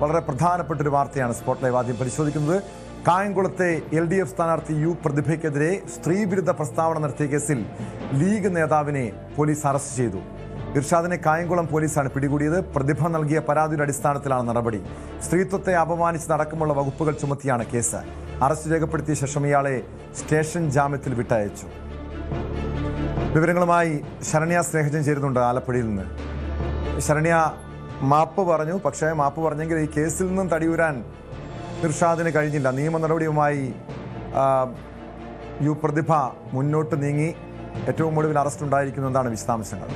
വളരെ പ്രധാനപ്പെട്ടൊരു വാർത്തയാണ് സ്പോട്ട് ലൈവ് ആദ്യം പരിശോധിക്കുന്നത്. കായംകുളത്തെ LDF സ്ഥാനാർത്ഥി യു പ്രതിഭയ്ക്കെതിരെ സ്ത്രീവിരുദ്ധ പ്രസ്താവന നടത്തിയ കേസിൽ ലീഗ് നേതാവിനെ പോലീസ് അറസ്റ്റ് ചെയ്തു. ഇർഷാദിനെ കായംകുളം പോലീസാണ് പിടികൂടിയത്. പ്രതിഭ നൽകിയ പരാതിയുടെ അടിസ്ഥാനത്തിലാണ് നടപടി. സ്ത്രീത്വത്തെ അപമാനിച്ചതടക്കമുള്ള വകുപ്പുകൾ ചുമത്തിയാണ് കേസ്. അറസ്റ്റ് രേഖപ്പെടുത്തിയ ശേഷം ഇയാളെ സ്റ്റേഷൻ ജാമ്യത്തിൽ വിട്ടയച്ചു. വിവരങ്ങളുമായി ശരണ്യ സ്നേഹജൻ ചേരുന്നുണ്ട് ആലപ്പുഴയിൽ നിന്ന്. ശരണ്യ, മാപ്പ് പറഞ്ഞു, പക്ഷേ മാപ്പ് പറഞ്ഞെങ്കിൽ ഈ കേസിൽ നിന്നും തടിയൂരാൻ ഇർഷാദിന് കഴിഞ്ഞില്ല. നിയമ നടപടിയുമായി യു പ്രതിഭ മുന്നോട്ട് നീങ്ങി. ഏറ്റവും ഒടുവിൽ അറസ്റ്റ് ഉണ്ടായിരിക്കുന്നു. എന്താണ് വിശദാംശങ്ങൾ?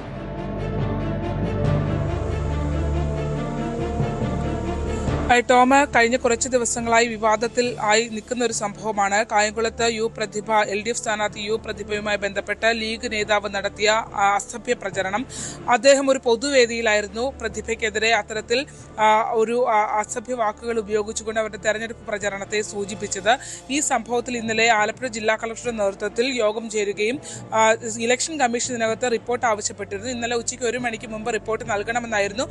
ടോമ, കഴിഞ്ഞ കുറച്ച് ദിവസങ്ങളായി വിവാദത്തിൽ ആയി നിൽക്കുന്ന ഒരു സംഭവമാണ് കായംകുളത്ത് യു പ്രതിഭ LDF സ്ഥാനാർത്ഥി യു പ്രതിഭയുമായി ബന്ധപ്പെട്ട് ലീഗ് നേതാവ് നടത്തിയ അസഭ്യ പ്രചരണം. അദ്ദേഹം ഒരു പൊതുവേദിയിലായിരുന്നു പ്രതിഭയ്ക്കെതിരെ അത്തരത്തിൽ ഒരു അസഭ്യ വാക്കുകൾ ഉപയോഗിച്ചുകൊണ്ട് അവരുടെ തെരഞ്ഞെടുപ്പ് പ്രചരണത്തെ സൂചിപ്പിച്ചത്. ഈ സംഭവത്തിൽ ഇന്നലെ ആലപ്പുഴ ജില്ലാ കളക്ടറുടെ നേതൃത്വത്തിൽ യോഗം ചേരുകയും ഇലക്ഷൻ കമ്മീഷൻ ഇതിനകത്ത് റിപ്പോർട്ട് ആവശ്യപ്പെട്ടിരുന്നു. ഇന്നലെ ഉച്ചയ്ക്ക് 1 മണിക്ക് മുമ്പ് റിപ്പോർട്ട് നൽകണമെന്നായിരുന്നു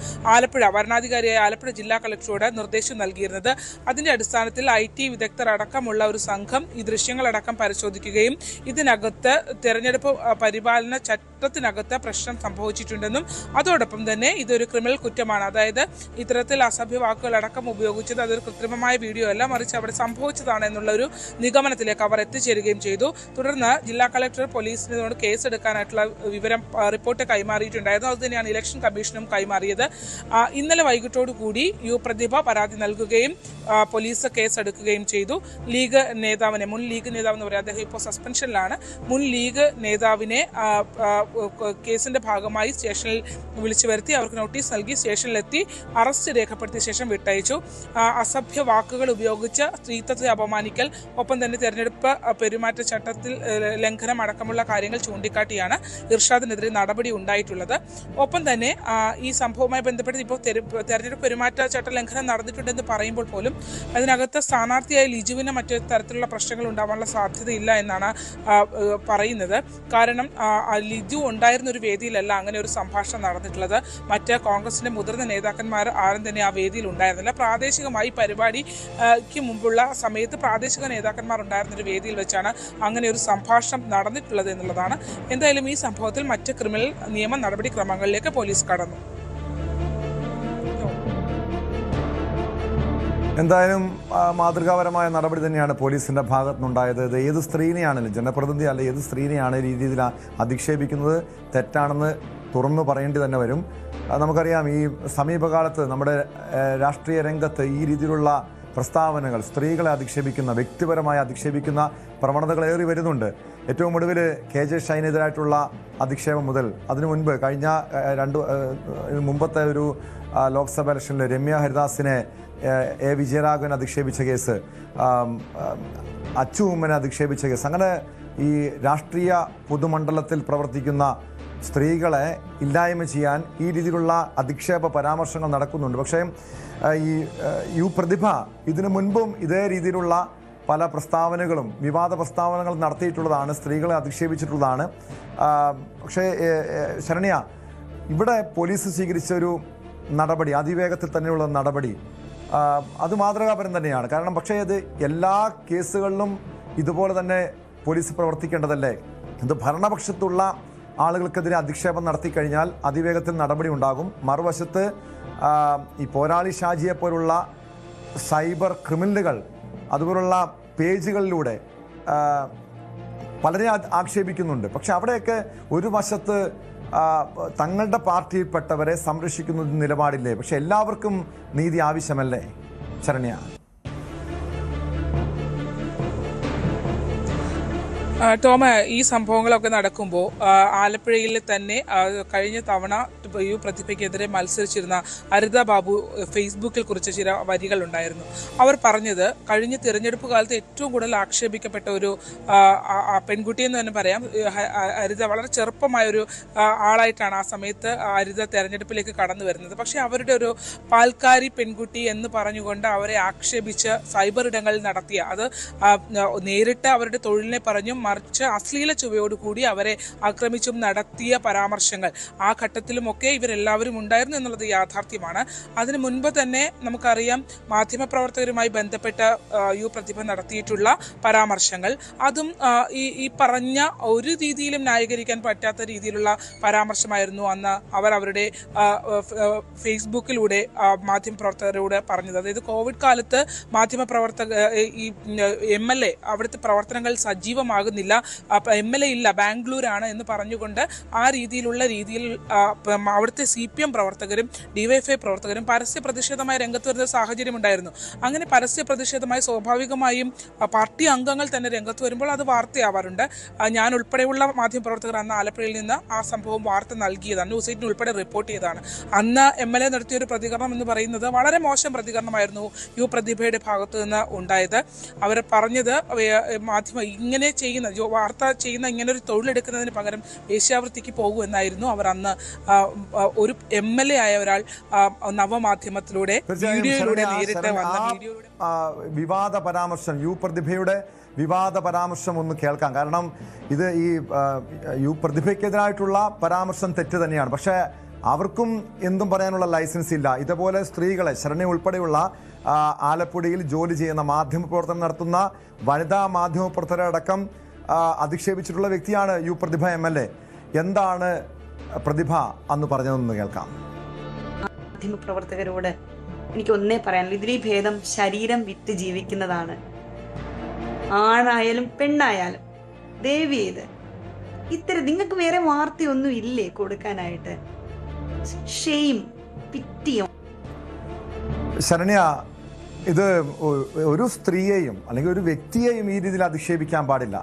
വരണാധികാരിയായ ആലപ്പുഴ ജില്ലാ കളക്ടറോട് നിർദ്ദേശം നൽകിയിരുന്നത്. അതിന്റെ അടിസ്ഥാനത്തിൽ IT വിദഗ്ധർ അടക്കമുള്ള ഒരു സംഘം ഈ ദൃശ്യങ്ങളടക്കം പരിശോധിക്കുകയും ഇതിനകത്ത് തെരഞ്ഞെടുപ്പ് പരിപാലന ചട്ടത്തിനകത്ത് പ്രശ്നം സംഭവിച്ചിട്ടുണ്ടെന്നും അതോടൊപ്പം തന്നെ ഇതൊരു ക്രിമിനൽ കുറ്റമാണ്, അതായത് ഇത്തരത്തിൽ അസഭ്യ വാക്കുകൾ അടക്കം ഉപയോഗിച്ചത് അതൊരു കൃത്രിമമായ വീഡിയോ അല്ല, മറിച്ച് അവിടെ സംഭവിച്ചതാണ് എന്നുള്ള ഒരു നിഗമനത്തിലേക്ക് അവർ എത്തിച്ചേരുകയും ചെയ്തു. തുടർന്ന് ജില്ലാ കളക്ടർ പോലീസിനോട് കേസെടുക്കാനായിട്ടുള്ള റിപ്പോർട്ട് കൈമാറിയിട്ടുണ്ടായിരുന്നു. അതുതന്നെയാണ് ഇലക്ഷൻ കമ്മീഷനും കൈമാറിയത്. ഇന്നലെ വൈകിട്ടോടുകൂടി യു പ്രതിഭ പരാതി നൽകുകയും പോലീസ് കേസെടുക്കുകയും ചെയ്തു. ലീഗ് നേതാവിനെ, മുൻ ലീഗ് നേതാവ് എന്ന് പറയുന്നത് അദ്ദേഹം ഇപ്പോൾ സസ്പെൻഷനിലാണ്, മുൻ ലീഗ് നേതാവിനെ കേസിന്റെ ഭാഗമായി സ്റ്റേഷനിൽ വിളിച്ചു വരുത്തി അവർക്ക് നോട്ടീസ് നൽകി സ്റ്റേഷനിലെത്തി അറസ്റ്റ് രേഖപ്പെടുത്തിയ ശേഷം വിട്ടയച്ചു. അസഭ്യ വാക്കുകൾ ഉപയോഗിച്ച് സ്ത്രീത്വത്തെ അപമാനിക്കൽ, ഒപ്പം തന്നെ തെരഞ്ഞെടുപ്പ് പെരുമാറ്റച്ചട്ടത്തിൽ ലംഘനം അടക്കമുള്ള കാര്യങ്ങൾ ചൂണ്ടിക്കാട്ടിയാണ് ഇർഷാദിനെതിരെ നടപടി ഉണ്ടായിട്ടുള്ളത്. ഒപ്പം തന്നെ ഈ സംഭവവുമായി ബന്ധപ്പെട്ട് ഇപ്പോൾ തെരഞ്ഞെടുപ്പ് പെരുമാറ്റച്ചട്ട ലംഘനം നടന്നിട്ടുണ്ടെന്ന് പറയുമ്പോൾ പോലും അതിനകത്ത് സ്ഥാനാർത്ഥിയായ ലിജുവിന് മറ്റു തരത്തിലുള്ള പ്രശ്നങ്ങൾ ഉണ്ടാവാനുള്ള സാധ്യതയില്ല എന്നാണ് പറയുന്നത്. കാരണം ലിജു ഉണ്ടായിരുന്ന ഒരു വേദിയിലല്ല അങ്ങനെ ഒരു സംഭാഷണം നടന്നിട്ടുള്ളത്. മറ്റ് കോൺഗ്രസിന്റെ മുതിർന്ന നേതാക്കന്മാർ ആരും തന്നെ ആ വേദിയിൽ ഉണ്ടായിരുന്നില്ല. പ്രാദേശികമായി പരിപാടിക്ക് മുമ്പുള്ള സമയത്ത് പ്രാദേശിക നേതാക്കന്മാർ ഉണ്ടായിരുന്ന ഒരു വേദിയിൽ വെച്ചാണ് അങ്ങനെ ഒരു സംഭാഷണം നടന്നിട്ടുള്ളത് എന്നുള്ളതാണ്. എന്തായാലും ഈ സംഭവത്തിൽ മറ്റ് ക്രിമിനൽ നിയമ നടപടിക്രമങ്ങളിലേക്ക് പോലീസ് കടന്നു. എന്തായാലും മാതൃകാപരമായ നടപടി തന്നെയാണ് പോലീസിൻ്റെ ഭാഗത്തുനിന്നുണ്ടായത്. ഇത് ഏത് സ്ത്രീനെയാണെങ്കിലും, ജനപ്രതിനിധി അല്ല ഏത് സ്ത്രീനെയാണ് ഈ രീതിയിൽ അധിക്ഷേപിക്കുന്നത് തെറ്റാണെന്ന് തുറന്നു പറയേണ്ടി തന്നെ വരും. നമുക്കറിയാം, ഈ സമീപകാലത്ത് നമ്മുടെ രാഷ്ട്രീയ രംഗത്ത് ഈ രീതിയിലുള്ള പ്രസ്താവനകൾ, സ്ത്രീകളെ അധിക്ഷേപിക്കുന്ന, വ്യക്തിപരമായി അധിക്ഷേപിക്കുന്ന പ്രവണതകൾ ഏറി വരുന്നുണ്ട്. ഏറ്റവും ഒടുവിൽ KJ ഷൈനെതിരായിട്ടുള്ള അധിക്ഷേപം മുതൽ അതിനു മുൻപ് കഴിഞ്ഞ മുമ്പത്തെ ഒരു ലോക്സഭ ഇലക്ഷനിൽ രമ്യ ഹരിദാസിനെ A വിജയരാഘവൻ അധിക്ഷേപിച്ച കേസ്, അച്ചു ഉമ്മനെ അധിക്ഷേപിച്ച കേസ്, അങ്ങനെ ഈ രാഷ്ട്രീയ പൊതുമണ്ഡലത്തിൽ പ്രവർത്തിക്കുന്ന സ്ത്രീകളെ ഇല്ലായ്മ ചെയ്യാൻ ഈ രീതിയിലുള്ള അധിക്ഷേപ പരാമർശങ്ങൾ നടക്കുന്നുണ്ട്. പക്ഷേ ഈ യു പ്രതിഭ ഇതിനു മുൻപും ഇതേ രീതിയിലുള്ള പല പ്രസ്താവനകളും, വിവാദ പ്രസ്താവനകളും നടത്തിയിട്ടുള്ളതാണ്, സ്ത്രീകളെ അധിക്ഷേപിച്ചിട്ടുള്ളതാണ്. പക്ഷേ ശരണ്യ, ഇവിടെ പോലീസ് സ്വീകരിച്ച ഒരു നടപടി, അതിവേഗത്തിൽ തന്നെയുള്ള നടപടി, അത് മാതൃകാപരം തന്നെയാണ്. കാരണം പക്ഷേ അത് എല്ലാ കേസുകളിലും ഇതുപോലെ തന്നെ പോലീസ് പ്രവർത്തിക്കേണ്ടതല്ലേ? ഇത് ഭരണപക്ഷത്തുള്ള ആളുകൾക്കെതിരെ അധിക്ഷേപം നടത്തിക്കഴിഞ്ഞാൽ അതിവേഗത്തിൽ നടപടി ഉണ്ടാകും. മറുവശത്ത് ഈ പോരാളി ഷാജിയെ പോലുള്ള സൈബർ ക്രിമിനലുകൾ അതുപോലുള്ള പേജുകളിലൂടെ പലരെ ആക്ഷേപിക്കുന്നുണ്ട്. പക്ഷെ അവിടെയൊക്കെ ഒരു വശത്ത് തങ്ങളുടെ പാർട്ടിയിൽപ്പെട്ടവരെ സംരക്ഷിക്കുന്ന നിലപാടില്ലേ? പക്ഷെ എല്ലാവർക്കും നീതി ആവശ്യമല്ലേ ശരണ്യ? ടോമ, ഈ സംഭവങ്ങളൊക്കെ നടക്കുമ്പോൾ ആലപ്പുഴയിൽ തന്നെ കഴിഞ്ഞ തവണ യു പ്രതിഭയ്ക്കെതിരെ മത്സരിച്ചിരുന്ന അരിത ബാബു ഫേസ്ബുക്കിൽ കുറിച്ച ചില വരികളുണ്ടായിരുന്നു. അവർ പറഞ്ഞത് കഴിഞ്ഞ തിരഞ്ഞെടുപ്പ് കാലത്ത് ഏറ്റവും കൂടുതൽ ആക്ഷേപിക്കപ്പെട്ട ഒരു പെൺകുട്ടിയെന്ന് തന്നെ പറയാം. അരിത വളരെ ചെറുപ്പമായൊരു ആളായിട്ടാണ് ആ സമയത്ത് അരിത തെരഞ്ഞെടുപ്പിലേക്ക് കടന്നു വരുന്നത്. പക്ഷേ അവരുടെ ഒരു പാൽക്കാരി പെൺകുട്ടി എന്ന് പറഞ്ഞുകൊണ്ട് അവരെ ആക്ഷേപിച്ച് സൈബർ ഇടങ്ങളിൽ നടത്തിയ, അത് നേരിട്ട് അവരുടെ തൊഴിലിനെ പറഞ്ഞും മറിച്ച് അശ്ലീല ചുവയോടുകൂടി അവരെ ആക്രമിച്ചും നടത്തിയ പരാമർശങ്ങൾ ആ ഘട്ടത്തിലുമൊക്കെ ഇവരെല്ലാവരും ഉണ്ടായിരുന്നു എന്നുള്ളത് യാഥാർത്ഥ്യമാണ്. അതിനു മുൻപ് തന്നെ നമുക്കറിയാം മാധ്യമപ്രവർത്തകരുമായി ബന്ധപ്പെട്ട യു പ്രതിഭ നടത്തിയിട്ടുള്ള പരാമർശങ്ങൾ, അതും ഈ പറഞ്ഞ ഒരു രീതിയിലും ന്യായീകരിക്കാൻ പറ്റാത്ത രീതിയിലുള്ള പരാമർശമായിരുന്നു അന്ന് അവർ അവരുടെ ഫേസ്ബുക്കിലൂടെ മാധ്യമപ്രവർത്തകരോട് പറഞ്ഞത്. അതായത് കോവിഡ് കാലത്ത് ഈ MLA അവിടുത്തെ പ്രവർത്തനങ്ങൾ സജീവമാകുന്നില്ല, MLA ഇല്ല, ബാംഗ്ലൂരാണ് എന്ന് പറഞ്ഞുകൊണ്ട് ആ രീതിയിൽ അവിടുത്തെ CPM പ്രവർത്തകരും DYFI പ്രവർത്തകരും പരസ്യ പ്രതിഷേധമായി രംഗത്ത് വരുന്ന സാഹചര്യം ഉണ്ടായിരുന്നു. അങ്ങനെ പരസ്യ പ്രതിഷേധമായി സ്വാഭാവികമായും പാർട്ടി അംഗങ്ങൾ തന്നെ രംഗത്ത് വരുമ്പോൾ അത് വാർത്തയാവാറുണ്ട്. ഞാൻ ഉൾപ്പെടെയുള്ള മാധ്യമപ്രവർത്തകർ അന്ന് ആലപ്പുഴയിൽ നിന്ന് ആ സംഭവം വാർത്ത നൽകിയതാണ്, ന്യൂസ് 8 ഉൾപ്പെടെ റിപ്പോർട്ട് ചെയ്തതാണ്. അന്ന് MLA നടത്തിയൊരു പ്രതികരണം എന്ന് പറയുന്നത് വളരെ മോശം പ്രതികരണമായിരുന്നു യു പ്രതിഭയുടെ ഭാഗത്തു നിന്ന് ഉണ്ടായത്. അവർ പറഞ്ഞത് മാധ്യമം ഇങ്ങനെ ചെയ്യുന്ന വാർത്ത ചെയ്യുന്ന ഇങ്ങനെ ഒരു തൊഴിലെടുക്കുന്നതിന് പകരം വേശ്യാവൃത്തിക്ക് പോകൂ എന്നായിരുന്നു അവർ അന്ന് ഒരു MLA ആയ ഒരാൾ നവമാധ്യമത്തിലൂടെ വീഡിയോയിലൂടെ നേരിട്ട് വന്ന വീഡിയോയിലൂടെ വിവാദ പരാമർശം, യു പ്രതിഭയുടെ വിവാദ പരാമർശം ഒന്ന് കേൾക്കാം. കാരണം ഇത് ഈ യു പ്രതിഭയ്ക്കെതിരായിട്ടുള്ള പരാമർശം തെറ്റ് തന്നെയാണ്. പക്ഷേ അവർക്കും എന്തും പറയാനുള്ള ലൈസൻസ് ഇല്ല. ഇതുപോലെ സ്ത്രീകളെ, ശരണ്യ ഉൾപ്പെടെയുള്ള ആലപ്പുഴയിൽ ജോലി ചെയ്യുന്ന മാധ്യമപ്രവർത്തനം നടത്തുന്ന വനിതാ മാധ്യമപ്രവർത്തകരെ അടക്കം അധിക്ഷേപിച്ചിട്ടുള്ള വ്യക്തിയാണ് യു പ്രതിഭ MLA. എന്താണ് പ്രതിഭ അന്ന് പറഞ്ഞതെന്ന് കേൾക്കാം. മാധ്യമപ്രവർത്തകരോട് എനിക്ക് ഒന്നേ പറയാനുള്ളൂ, ഇതിലീ ഭേദം ശരീരം വിറ്റ് ജീവിക്കുന്നതാണ്. ആണായാലും പെണ്ണായാലും ദയവ് ചെയ്ത് നിങ്ങൾക്ക് വേറെ വാർത്തയൊന്നും ഇല്ലേ കൊടുക്കാനായിട്ട്? ഷെയിം, പിറ്റിയും. ശരണ്യ, ഇത് ഒരു സ്ത്രീയെയും അല്ലെങ്കിൽ ഒരു വ്യക്തിയെയും ഈ രീതിയിൽ അധിക്ഷേപിക്കാൻ പാടില്ല.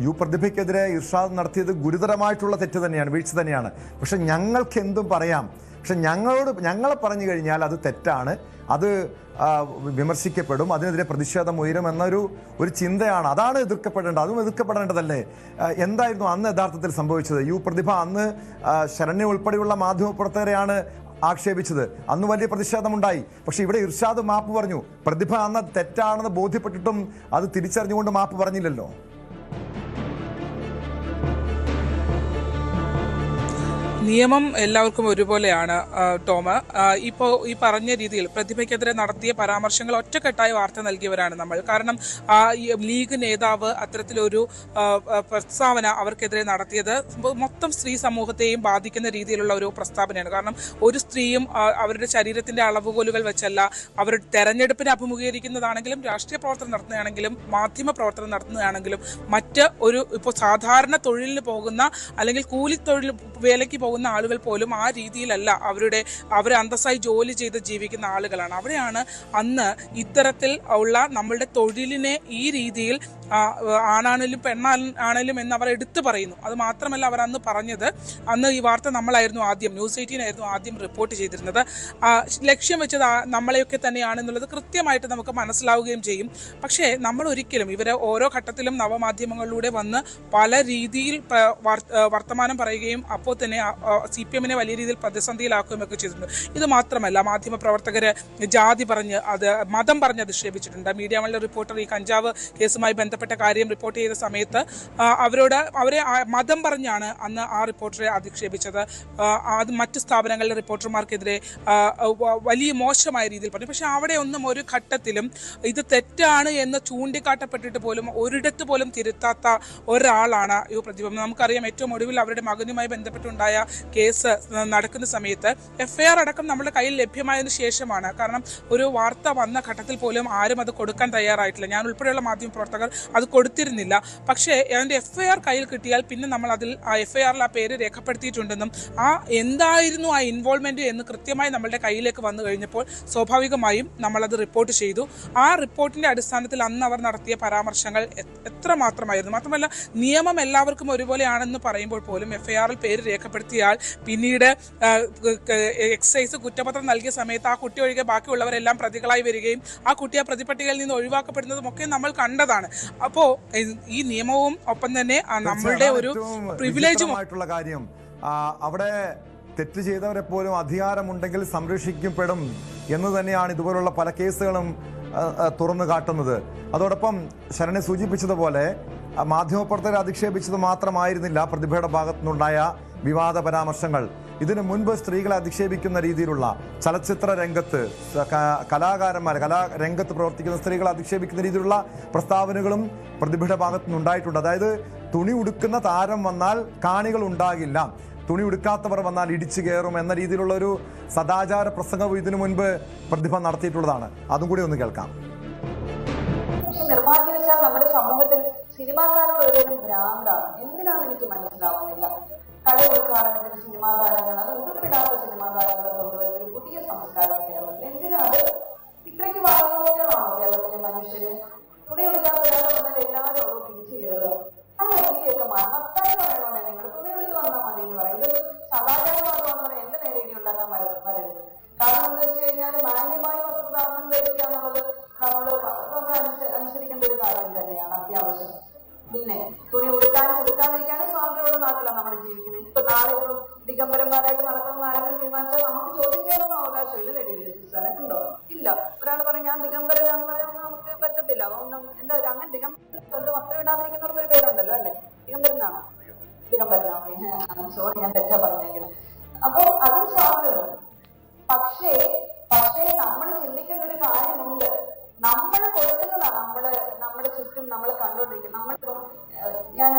യു പ്രതിഭയ്ക്കെതിരെ ഇർഷാദ് നടത്തിയത് ഗുരുതരമായിട്ടുള്ള തെറ്റ് തന്നെയാണ്, വീഴ്ച തന്നെയാണ്. പക്ഷെ ഞങ്ങൾക്ക് എന്തും പറയാം. പക്ഷെ ഞങ്ങളെ പറഞ്ഞു കഴിഞ്ഞാൽ അത് തെറ്റാണ്, അത് വിമർശിക്കപ്പെടും, അതിനെതിരെ പ്രതിഷേധം ഉയരും എന്നൊരു ചിന്തയാണ്. അതാണ് എതിർക്കപ്പെടേണ്ടത്, അതും എതിർക്കപ്പെടേണ്ടതല്ലേ? എന്തായിരുന്നു അന്ന് യഥാർത്ഥത്തിൽ സംഭവിച്ചത്? യു പ്രതിഭ അന്ന് ശരണ്യ ഉൾപ്പെടെയുള്ള മാധ്യമപ്രവർത്തകരെയാണ് ആക്ഷേപിച്ചത്. അന്ന് വലിയ പ്രതിഷേധമുണ്ടായി. പക്ഷെ ഇവിടെ ഇർഷാദ് മാപ്പ് പറഞ്ഞു. പ്രതിഭ അന്ന് തെറ്റാണെന്ന് ബോധ്യപ്പെട്ടിട്ടും അത് തിരിച്ചറിഞ്ഞുകൊണ്ട് മാപ്പ് പറഞ്ഞില്ലല്ലോ. നിയമം എല്ലാവർക്കും ഒരുപോലെയാണ് ടോമ. ഇപ്പോൾ ഈ പറഞ്ഞ രീതിയിൽ പ്രതിഭയ്ക്കെതിരെ നടത്തിയ പരാമർശങ്ങൾ ഒറ്റക്കെട്ടായി വാർത്ത നൽകിയവരാണ് നമ്മൾ. കാരണം ലീഗ് നേതാവ് അത്തരത്തിലൊരു പ്രസ്താവന അവർക്കെതിരെ നടത്തിയത് മൊത്തം സ്ത്രീ സമൂഹത്തെയും ബാധിക്കുന്ന രീതിയിലുള്ള ഒരു പ്രസ്താവനയാണ്. കാരണം ഒരു സ്ത്രീയും അവരുടെ ശരീരത്തിന്റെ അളവുകോലുകൾ വെച്ചല്ല, അവർ തെരഞ്ഞെടുപ്പിനെ അഭിമുഖീകരിക്കുന്നതാണെങ്കിലും രാഷ്ട്രീയ പ്രവർത്തനം നടത്തുന്നതാണെങ്കിലും മാധ്യമ പ്രവർത്തനം നടത്തുന്നതാണെങ്കിലും ഇപ്പോൾ സാധാരണ തൊഴിലിന് പോകുന്ന അല്ലെങ്കിൽ കൂലിത്തൊഴിൽ വേലയ്ക്ക് പോകുന്ന ആളുകൾ പോലും ആ രീതിയിലല്ല, അവർ അന്തസ്സായി ജോലി ചെയ്ത് ജീവിക്കുന്ന ആളുകളാണ്. അവിടെയാണ് അന്ന് ഇത്തരത്തിൽ ഉള്ള നമ്മളുടെ തൊഴിലിനെ ഈ രീതിയിൽ ആണാണെങ്കിലും പെണ്ണാണെങ്കിലും എന്ന് അവർ എടുത്തു പറയുന്നു. അത് മാത്രമല്ല, അവർ അന്ന് പറഞ്ഞത്, അന്ന് ഈ വാർത്ത നമ്മളായിരുന്നു ആദ്യം, ന്യൂസ് 18 ആയിരുന്നു ആദ്യം റിപ്പോർട്ട് ചെയ്തിരുന്നത്. ലക്ഷ്യം വെച്ചത് നമ്മളെയൊക്കെ തന്നെയാണെന്നുള്ളത് കൃത്യമായിട്ട് നമുക്ക് മനസ്സിലാവുകയും ചെയ്യും. പക്ഷേ നമ്മൾ ഒരിക്കലും ഇവരെ ഓരോ ഘട്ടത്തിലും നവമാധ്യമങ്ങളിലൂടെ വന്ന് പല രീതിയിൽ വർത്തമാനം പറയുകയും അപ്പോൾ തന്നെ CPM-നെ വലിയ രീതിയിൽ പ്രതിസന്ധിയിലാക്കുകയും ഒക്കെ ചെയ്തിട്ടുണ്ട്. ഇത് മാത്രമല്ല, മാധ്യമപ്രവർത്തകര് ജാതി പറഞ്ഞ് മതം പറഞ്ഞ് അധിക്ഷേപിച്ചിട്ടുണ്ട്. മീഡിയ വണ്ണിലെ റിപ്പോർട്ടർ ഈ കഞ്ചാവ് കേസുമായി ബന്ധപ്പെട്ട കാര്യം റിപ്പോർട്ട് ചെയ്ത സമയത്ത് അവരെ മതം പറഞ്ഞാണ് അന്ന് ആ റിപ്പോർട്ടറെ അധിക്ഷേപിച്ചത്. അത് മറ്റ് സ്ഥാപനങ്ങളിലെ റിപ്പോർട്ടർമാർക്കെതിരെ വലിയ മോശമായ രീതിയിൽ പറഞ്ഞു. പക്ഷെ അവിടെ ഒന്നും ഒരു ഘട്ടത്തിലും ഇത് തെറ്റാണ് എന്ന് ചൂണ്ടിക്കാട്ടപ്പെട്ടിട്ട് പോലും ഒരിടത്ത് പോലും തിരുത്താത്ത ഒരാളാണ് യു പ്രതിഭ. നമുക്കറിയാം, ഏറ്റവും ഒടുവിൽ അവരുടെ മകനുമായി ബന്ധപ്പെട്ടുണ്ടായ കേസ് നടക്കുന്ന സമയത്ത് FIR അടക്കം നമ്മുടെ കയ്യിൽ ലഭ്യമായതിനു ശേഷമാണ്. കാരണം ഒരു വാർത്ത വന്ന ഘട്ടത്തിൽ പോലും ആരും അത് കൊടുക്കാൻ തയ്യാറായിട്ടില്ല. ഞാൻ ഉൾപ്പെടെയുള്ള മാധ്യമപ്രവർത്തകർ അത് കൊടുത്തിരുന്നില്ല. പക്ഷേ അതിൻ്റെ FIR കയ്യിൽ കിട്ടിയാൽ പിന്നെ നമ്മൾ അതിൽ FIR-ൽ ആ പേര് രേഖപ്പെടുത്തിയിട്ടുണ്ടെന്നും എന്തായിരുന്നു ആ ഇൻവോൾവ്മെന്റ് എന്ന് കൃത്യമായി നമ്മളുടെ കയ്യിലേക്ക് വന്നു കഴിഞ്ഞപ്പോൾ സ്വാഭാവികമായും നമ്മളത് റിപ്പോർട്ട് ചെയ്തു. ആ റിപ്പോർട്ടിന്റെ അടിസ്ഥാനത്തിൽ അന്ന് അവർ നടത്തിയ പരാമർശങ്ങൾ എത്രമാത്രമായിരുന്നു. മാത്രമല്ല, നിയമം എല്ലാവർക്കും ഒരുപോലെയാണെന്ന് പറയുമ്പോൾ പോലും FIR-ൽ പേര് രേഖപ്പെടുത്തിയാൽ പിന്നീട് എക്സൈസ് കുറ്റപത്രം നൽകിയ സമയത്ത് ആ കുട്ടി ഒഴികെ ബാക്കിയുള്ളവരെല്ലാം പ്രതികളായി വരികയും ആ കുട്ടിയെ പ്രതിപട്ടികയിൽ നിന്ന് ഒഴിവാക്കപ്പെടുന്നതും ഒക്കെ നമ്മൾ കണ്ടതാണ്. അപ്പോൾ ഈ നിയമവും ഒപ്പം തന്നെ നമ്മളുടെ ഒരു പ്രിവിലേജും കാര്യം, അവിടെ തെറ്റ് ചെയ്തവരെ പോലും അധികാരമുണ്ടെങ്കിൽ സംരക്ഷിക്കപ്പെടും എന്ന് തന്നെയാണ് ഇതുപോലുള്ള പല കേസുകളും തുറന്നു കാട്ടുന്നത്. അതോടൊപ്പം ശരണ്യ സൂചിപ്പിച്ചതുപോലെ മാധ്യമപ്രവർത്തകരെ അധിക്ഷേപിച്ചത് മാത്രമായിരുന്നില്ല പ്രതിഭയുടെ ഭാഗത്തുനിന്നുണ്ടായ വിവാദ പരാമർശങ്ങൾ. ഇതിനു മുൻപ് സ്ത്രീകളെ അധിക്ഷേപിക്കുന്ന രീതിയിലുള്ള ചലച്ചിത്ര രംഗത്ത് കലാരംഗത്ത് പ്രവർത്തിക്കുന്ന സ്ത്രീകളെ അധിക്ഷേപിക്കുന്ന രീതിയിലുള്ള പ്രസ്താവനകളും പ്രതിഭയുടെ ഭാഗത്തുനിന്നുണ്ടായിട്ടുണ്ട്. അതായത് തുണി ഉടുക്കുന്ന താരം വന്നാൽ കാണികൾ ഉണ്ടാകില്ല, തുണി ഉടുക്കാത്തവർ വന്നാൽ ഇടിച്ചു കയറും എന്ന രീതിയിലുള്ള ഒരു സദാചാര പ്രസംഗവും ഇതിനു മുൻപ് പ്രതിഭ നടത്തിയിട്ടുള്ളതാണ്. അതും കൂടി ഒന്ന് കേൾക്കാം. നിർഭാഗ്യവശാൽ നമ്മുടെ സമൂഹത്തിൽ സിനിമാക്കാരോട് ഒരുതരം ഭ്രാന്താണ്. എന്തിനാണെന്ന് എനിക്ക് മനസ്സിലാവുന്നില്ല. കട ഉദ്ഘാടനത്തിന് സിനിമാ താരങ്ങൾ, അത് ഉടുപ്പിടാത്ത സിനിമാ താരങ്ങളെ കൊണ്ടുവരുന്ന ഒരു പുതിയ സംസ്കാരം കേരളത്തിൽ. എന്തിനാണ് ഇത്രയ്ക്ക് വാഹനങ്ങളാണോ കേരളത്തിലെ മനുഷ്യര്? തുണി ഉടുക്കാത്ത ഒരാൾ വന്നാൽ എല്ലാവരും അവിടെ തിരിച്ചു കയറുക. അത് എനിക്കൊക്കെ മത്തായി പറയണോന്നെ, നിങ്ങൾ തുണി എടുത്ത് വന്നാൽ മതി എന്ന് പറയും. ഇതൊരു സദാചാരമാണെന്ന് പറയാൻ എന്റെ നേരെ ഇടി ഉണ്ടാക്കാൻ വരരുത്. കാരണം എന്താ വെച്ച് കഴിഞ്ഞാൽ മാന്യമായ വസ്ത്രധാരണം ധരിക്കുക എന്നുള്ളത് നമ്മൾ അനുസരിക്കേണ്ട ഒരു കാര്യം തന്നെയാണ്, അത്യാവശ്യം. പിന്നെ തുണി ഉടുക്കാതിരിക്കാനും സ്വാതന്ത്ര്യമുള്ള നാട്ടിലാണ് നമ്മൾ ജീവിക്കുന്നത്. ഇപ്പൊ നാളെ ഇപ്പം ദിഗംബരന്മാരായിട്ട് നടക്കുന്ന ആരെങ്കിലും തീരുമാനിച്ചാൽ നമുക്ക് ചോദ്യം ചെയ്യാനൊന്നും അവകാശമില്ല. ഉണ്ടോ? ഇല്ല. ഒരാൾ പറയും ഞാൻ ദിഗംബരനാന്ന് പറഞ്ഞാൽ നമുക്ക് പറ്റത്തില്ല. ഒന്നും എന്താ അങ്ങനെ ദിഗംബരൻ വസ്ത്രം ഇടാതിരിക്കുന്നവർക്ക് ഒരു പേരുണ്ടല്ലോ അല്ലെ, ദിഗംബരനാണോ? ദിഗംബരനാ, സോറി ഞാൻ തെറ്റാ പറഞ്ഞെങ്കിൽ. അപ്പൊ അതും സ്വാതന്ത്ര്യമുണ്ട്. പക്ഷേ നമ്മൾ ചിന്തിക്കേണ്ട ഒരു കാര്യമുണ്ട്. നമ്മൾ കൊടുക്കുന്നതാണ് നമ്മുടെ ചുറ്റും നമ്മൾ കണ്ടുകൊണ്ടിരിക്കുന്നത്. നമ്മളിപ്പം ഞാൻ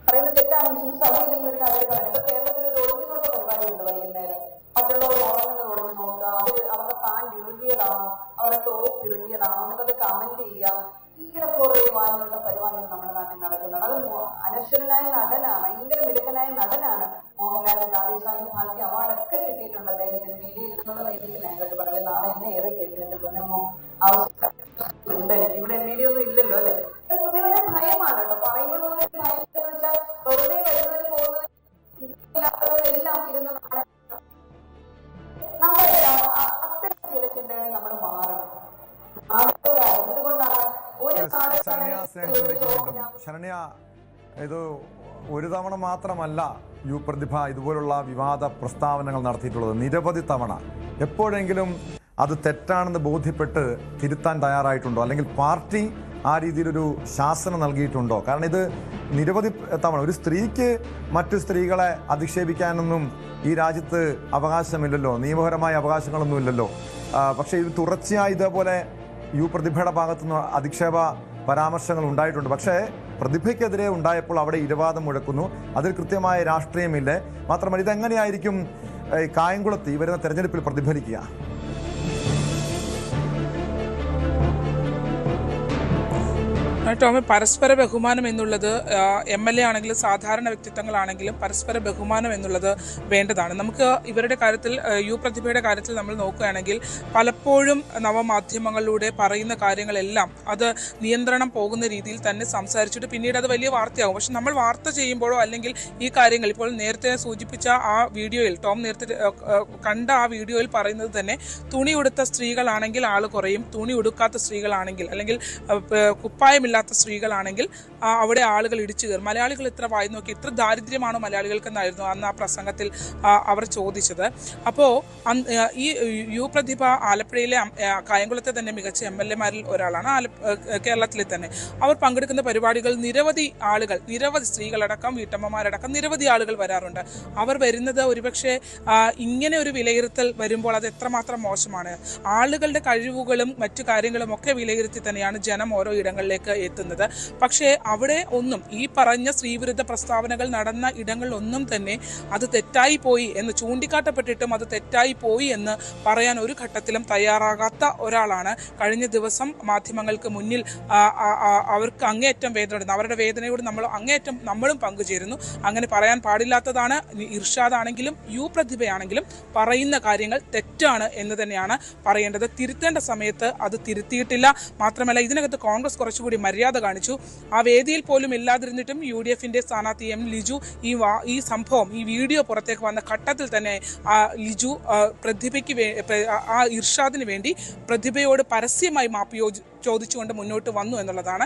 പറയുന്ന തെറ്റാണെങ്കിൽ സമയത്തുള്ള ഒരു കാര്യം പറയാം. ഇപ്പൊ കേരളത്തിൽ ഒരു ഒളിഞ്ഞു നോട്ട പരിപാടിയുണ്ട് വൈകുന്നേരം. മറ്റുള്ളവർ ഉറങ്ങുന്നത് ഒളിഞ്ഞു നോക്കുക, അവരുടെ പാൻറ് ഇറുകിയതാണോ, അവരുടെ ടോപ്പ് ഇറുകിയതാണോ എന്നൊക്കെ അത് കമന്റ് ചെയ്യുക. ഇങ്ങനെ കുറെ വാങ്ങുന്ന പരിപാടികൾ നമ്മുടെ നാട്ടിൽ നടക്കുന്നുണ്ട്. അത് അനശ്വരനായ നടനാണ്, ഭയങ്കര മിടുക്കനായ നടനാണ് മോഹൻലാൽ. ദാദി സാഹിബ് ഫാൽക്കെ അവാർഡൊക്കെ കിട്ടിയിട്ടുണ്ട് അദ്ദേഹത്തിന്. മീഡിയ എന്നുള്ള വൈദ്യത്തിന് അതൊക്കെ പറഞ്ഞത് നാളെ എന്നെ ഏറെ കേട്ടിട്ടുണ്ട്. പൊന്നമ്മോ ആവശ്യമുണ്ട് എനിക്ക്. ഇവിടെ മീഡിയ ഒന്നും ഇല്ലല്ലോ അല്ലെ. സത്യമായ ഭയമാണ് കേട്ടോ. പറയുമ്പോൾ ഭയം എന്ന് വെച്ചാൽ വെറുതെ വരുന്നവരും പോകുന്നവരും എല്ലാം ഇരുന്ന് നമ്മൾ അത്തരം ചില ചിന്തകളിൽ നമ്മൾ മാറണം. ശരണ്യ, ഇത് ഒരു തവണ മാത്രമല്ല യു പ്രതിഭ ഇതുപോലുള്ള വിവാദ പ്രസ്താവനകൾ നടത്തിയിട്ടുള്ളത്. നിരവധി തവണ. എപ്പോഴെങ്കിലും അത് തെറ്റാണെന്ന് ബോധ്യപ്പെട്ട് തിരുത്താൻ തയ്യാറായിട്ടുണ്ടോ? അല്ലെങ്കിൽ പാർട്ടി ആ രീതിയിലൊരു ശാസന നൽകിയിട്ടുണ്ടോ? കാരണം ഇത് നിരവധി തവണ. ഒരു സ്ത്രീക്ക് മറ്റു സ്ത്രീകളെ അധിക്ഷേപിക്കാനൊന്നും ഈ രാജ്യത്ത് അവകാശമില്ലല്ലോ, നിയമപരമായ അവകാശങ്ങളൊന്നുമില്ലല്ലോ. പക്ഷേ ഇത് തുടർച്ചയായി ഇതേപോലെ യു പ്രതിഭയുടെ ഭാഗത്തുനിന്ന് അധിക്ഷേപ പരാമർശങ്ങൾ ഉണ്ടായിട്ടുണ്ട്. പക്ഷേ പ്രതിഭയ്ക്കെതിരെ ഉണ്ടായപ്പോൾ അവിടെ ഇരവാദം മുഴക്കുന്നു. അതിൽ കൃത്യമായ രാഷ്ട്രീയമില്ലേ? മാത്രമല്ല, ഇതെങ്ങനെയായിരിക്കും കായംകുളത്ത് ഈ വരുന്ന തെരഞ്ഞെടുപ്പിൽ പ്രതിഫലിക്കുക? ടോമി, പരസ്പര ബഹുമാനം എന്നുള്ളത് MLA ആണെങ്കിലും സാധാരണ വ്യക്തിത്വങ്ങളാണെങ്കിലും പരസ്പര ബഹുമാനം എന്നുള്ളത് വേണ്ടതാണ്. നമുക്ക് ഇവരുടെ കാര്യത്തിൽ, യു പ്രതിഭയുടെ കാര്യത്തിൽ നമ്മൾ നോക്കുകയാണെങ്കിൽ പലപ്പോഴും നവമാധ്യമങ്ങളിലൂടെ പറയുന്ന കാര്യങ്ങളെല്ലാം അത് നിയന്ത്രണം പോകുന്ന രീതിയിൽ തന്നെ സംസാരിച്ചിട്ട് പിന്നീട് അത് വലിയ വാർത്തയാകും. പക്ഷെ നമ്മൾ വാർത്ത ചെയ്യുമ്പോഴോ അല്ലെങ്കിൽ ഈ കാര്യങ്ങൾ ഇപ്പോൾ നേരത്തെ സൂചിപ്പിച്ച ആ വീഡിയോയിൽ, ടോം നേരത്തെ കണ്ട ആ വീഡിയോയിൽ പറയുന്നത് തന്നെ തുണി ഉടുത്ത സ്ത്രീകളാണെങ്കിൽ ആൾ കുറയും, തുണി ഉടുക്കാത്ത സ്ത്രീകളാണെങ്കിൽ അല്ലെങ്കിൽ കുപ്പായമില്ല സ്ത്രീകളാണെങ്കിൽ അവിടെ ആളുകൾ ഇടിച്ചു കയറും. മലയാളികൾ എത്ര വായി നോക്കി, ഇത്ര ദാരിദ്ര്യമാണോ മലയാളികൾക്കെന്നായിരുന്നു അന്ന് ആ പ്രസംഗത്തിൽ അവർ ചോദിച്ചത്. അപ്പോൾ ഈ യു പ്രതിഭ ആലപ്പുഴയിലെ കായംകുളത്തെ തന്നെ മികച്ച MLA-മാരിൽ ഒരാളാണ്. കേരളത്തിലെ തന്നെ അവർ പങ്കെടുക്കുന്ന പരിപാടികൾ നിരവധി ആളുകൾ, നിരവധി സ്ത്രീകളടക്കം വീട്ടമ്മമാരടക്കം നിരവധി ആളുകൾ വരാറുണ്ട്. അവർ വരുന്നത് ഒരുപക്ഷെ ഇങ്ങനെ ഒരു വിലയിരുത്തൽ വരുമ്പോൾ അത് എത്രമാത്രം മോശമാണ്. ആളുകളുടെ കഴിവുകളും മറ്റു കാര്യങ്ങളും ഒക്കെ വിലയിരുത്തി തന്നെയാണ് ജനം ഓരോ ഇടങ്ങളിലേക്ക് എത്തുന്നത്. പക്ഷേ അവിടെ ഒന്നും, ഈ പറഞ്ഞ സ്ത്രീവിരുദ്ധ പ്രസ്താവനകൾ നടന്ന ഇടങ്ങളിലൊന്നും തന്നെ അത് തെറ്റായി പോയി എന്ന് ചൂണ്ടിക്കാട്ടപ്പെട്ടിട്ടും അത് തെറ്റായി പോയി എന്ന് പറയാൻ ഒരു ഘട്ടത്തിലും തയ്യാറാകാത്ത ഒരാളാണ്. കഴിഞ്ഞ ദിവസം മാധ്യമങ്ങൾക്ക് മുന്നിൽ അവർക്ക് അങ്ങേയറ്റം വേദന, അവരുടെ വേദനയോട് അങ്ങേയറ്റം നമ്മളും പങ്കുചേരുന്നു. അങ്ങനെ പറയാൻ പാടില്ലാത്തതാണ്. ഇർഷാദാണെങ്കിലും യു പ്രതിഭയാണെങ്കിലും പറയുന്ന കാര്യങ്ങൾ തെറ്റാണ് എന്ന് തന്നെയാണ് പറയേണ്ടത്. തിരുത്തേണ്ട സമയത്ത് അത് തിരുത്തിയിട്ടില്ല. മാത്രമല്ല, ഇതിനകത്ത് കോൺഗ്രസ് കുറച്ചുകൂടി മര്യാദ കാണിച്ചു. ആ വേദിയിൽ പോലും ഇല്ലാതിരുന്നിട്ടും UDF-ന്റെ സ്ഥാനാർത്ഥി M. ലിജു ഈ സംഭവം, ഈ വീഡിയോ പുറത്തേക്ക് വന്ന ഘട്ടത്തിൽ തന്നെ ലിജു പ്രതിഭയ്ക്ക് ആ ഇർഷാദിന് വേണ്ടി പ്രതിഭയോട് പരസ്യമായി മാപ്പ് ചോദിച്ചുകൊണ്ട് മുന്നോട്ട് വന്നു എന്നുള്ളതാണ്.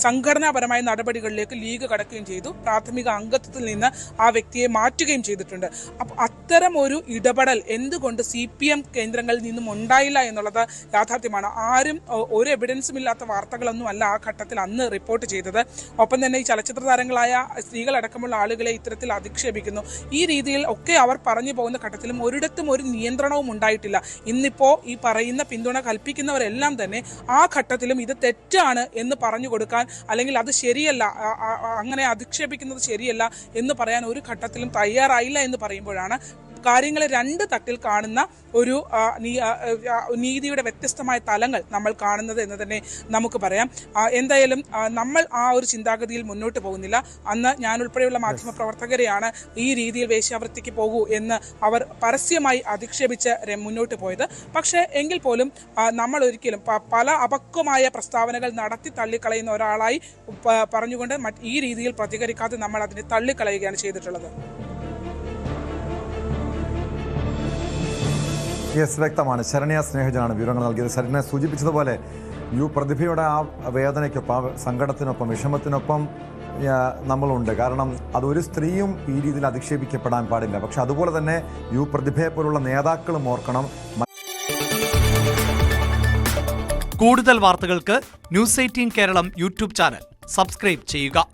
സംഘടനാപരമായ നടപടികളിലേക്ക് ലീഗ് കടക്കുകയും ചെയ്തു. പ്രാഥമിക അംഗത്വത്തിൽ നിന്ന് ആ വ്യക്തിയെ മാറ്റുകയും ചെയ്തിട്ടുണ്ട്. അപ്പോൾ അത്തരം ഒരു ഇടപെടൽ എന്തുകൊണ്ട് CPM കേന്ദ്രങ്ങളിൽ നിന്നും ഉണ്ടായില്ല എന്നുള്ളത് യാഥാർത്ഥ്യമാണ്. ആരും ഒരു എവിഡൻസും ഇല്ലാത്ത വാർത്തകളൊന്നും അല്ല ആ ഘട്ടത്തിൽ മാധ്യമത്തിൽ അന്ന് റിപ്പോർട്ട് ചെയ്തത്. ഒപ്പം തന്നെ ഈ ചലച്ചിത്ര താരങ്ങളായ സ്ത്രീകളടക്കമുള്ള ആളുകളെ ഇത്തരത്തിൽ അധിക്ഷേപിക്കുന്നു. ഈ രീതിയിൽ ഒക്കെ അവർ പറഞ്ഞു പോകുന്ന ഘട്ടത്തിലും ഒരിടത്തും ഒരു നിയന്ത്രണവും ഉണ്ടായിട്ടില്ല. ഇന്നിപ്പോൾ ഈ പറയുന്ന പിന്തുണ കൽപ്പിക്കുന്നവരെല്ലാം തന്നെ ആ ഘട്ടത്തിലും ഇത് തെറ്റാണ് എന്ന് പറഞ്ഞു കൊടുക്കാൻ, അല്ലെങ്കിൽ അത് ശരിയല്ല, അങ്ങനെ അധിക്ഷേപിക്കുന്നത് ശരിയല്ല എന്ന് പറയാൻ ഒരു ഘട്ടത്തിലും തയ്യാറായില്ല എന്ന് പറയുമ്പോഴാണ് കാര്യങ്ങളെ രണ്ട് തട്ടിൽ കാണുന്ന ഒരു നീതിയുടെ വ്യത്യസ്തമായ തലങ്ങൾ നമ്മൾ കാണുന്നത് എന്ന് തന്നെ നമുക്ക് പറയാം. എന്തായാലും നമ്മൾ ആ ഒരു ചിന്താഗതിയിൽ മുന്നോട്ട് പോകുന്നില്ല. അന്ന് ഞാൻ ഉൾപ്പെടെയുള്ള മാധ്യമപ്രവർത്തകരെയാണ് ഈ രീതിയിൽ വേശ്യാവൃത്തിക്ക് പോകൂ എന്ന് അവർ പരസ്യമായി അധിക്ഷേപിച്ച് മുന്നോട്ട് പോയത്. പക്ഷേ എങ്കിൽ പോലും നമ്മൾ ഒരിക്കലും പല അപക്വമായ പ്രസ്താവനകൾ നടത്തി തള്ളിക്കളയുന്ന ഒരാളായി പറഞ്ഞുകൊണ്ട് ഈ രീതിയിൽ പ്രതികരിക്കാതെ നമ്മൾ അതിനെ തള്ളിക്കളയുകയാണ് ചെയ്തിട്ടുള്ളത്. യെസ്, വ്യക്തമാണ്. ശരണ്യ സ്നേഹജനാണ് വിവരങ്ങൾ നൽകിയത്. ശരണ്യ സൂചിപ്പിച്ചതുപോലെ പ്രതിഭയുടെ ആ വേദനയ്ക്കൊപ്പം, ആ സങ്കടത്തിനൊപ്പം, വിഷമത്തിനൊപ്പം നമ്മളുണ്ട്. കാരണം അതൊരു സ്ത്രീയും ഈ രീതിയിൽ അധിക്ഷേപിക്കപ്പെടാൻ പാടില്ല. പക്ഷെ അതുപോലെ തന്നെ പ്രതിഭയെ പോലുള്ള നേതാക്കളും ഓർക്കണം. കൂടുതൽ വാർത്തകൾക്ക് news 18 Keralam YouTube channel subscribe ചെയ്യുക.